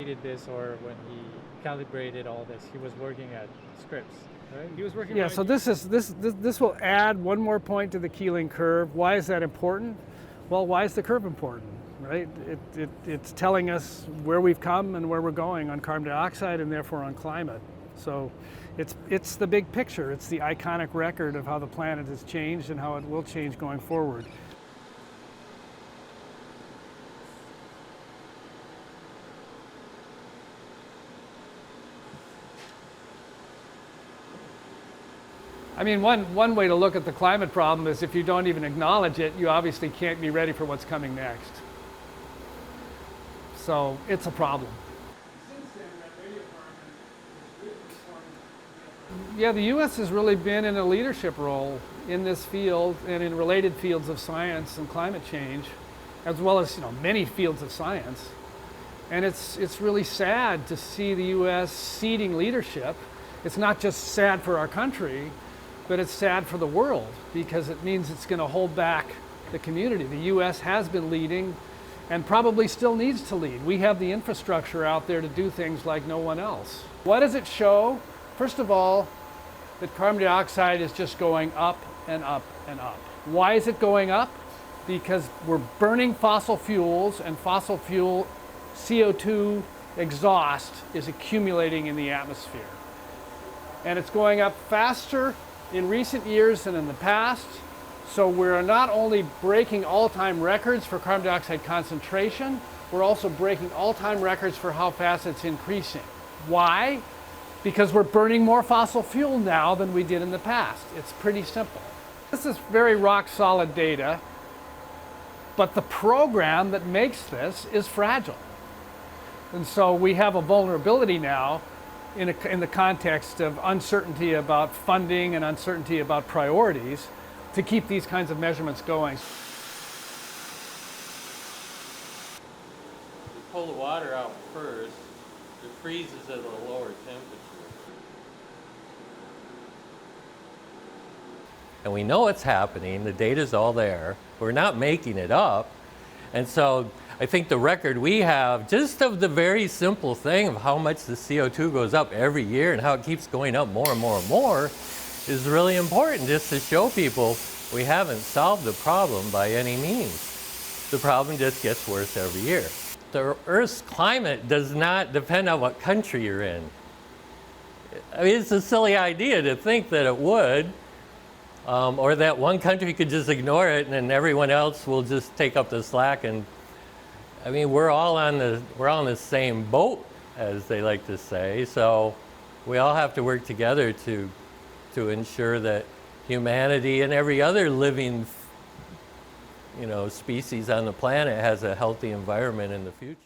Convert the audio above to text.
did this or when he calibrated all this, he was working at Scripps, right? He was working. Yeah. So this will add one more point to the Keeling curve. Why is that important? Well, why is the curve important? Right? It's telling us where we've come and where we're going on carbon dioxide and therefore on climate. So it's the big picture. It's the iconic record of how the planet has changed and how it will change going forward. I mean, one way to look at the climate problem is if you don't even acknowledge it, you obviously can't be ready for what's coming next. So it's a problem. Yeah, the U.S. has really been in a leadership role in this field and in related fields of science and climate change, as well as many fields of science. And it's really sad to see the U.S. ceding leadership. It's not just sad for our country, but it's sad for the world because it means it's going to hold back the community. The U.S. has been leading and probably still needs to lead. We have the infrastructure out there to do things like no one else. What does it show? First of all, that carbon dioxide is just going up and up and up. Why is it going up? Because we're burning fossil fuels, and fossil fuel CO2 exhaust is accumulating in the atmosphere. And it's going up faster in recent years than in the past. So we're not only breaking all-time records for carbon dioxide concentration, we're also breaking all-time records for how fast it's increasing. Why? Because we're burning more fossil fuel now than we did in the past. It's pretty simple. This is very rock-solid data, but the program that makes this is fragile. And so we have a vulnerability now in the context of uncertainty about funding and uncertainty about priorities to keep these kinds of measurements going. You pull the water out first, it freezes at a lower temperature. And we know it's happening, the data's all there, we're not making it up. And so I think the record we have, just of the very simple thing of how much the CO2 goes up every year and how it keeps going up more and more and more, is really important just to show people we haven't solved the problem by any means. The problem just gets worse every year. The Earth's climate does not depend on what country you're in. I mean, it's a silly idea to think that it would, or that one country could just ignore it and then everyone else will just take up the slack. And I mean, we're all on the same boat, as they like to say. So we all have to work together to ensure that humanity and every other living species on the planet has a healthy environment in the future.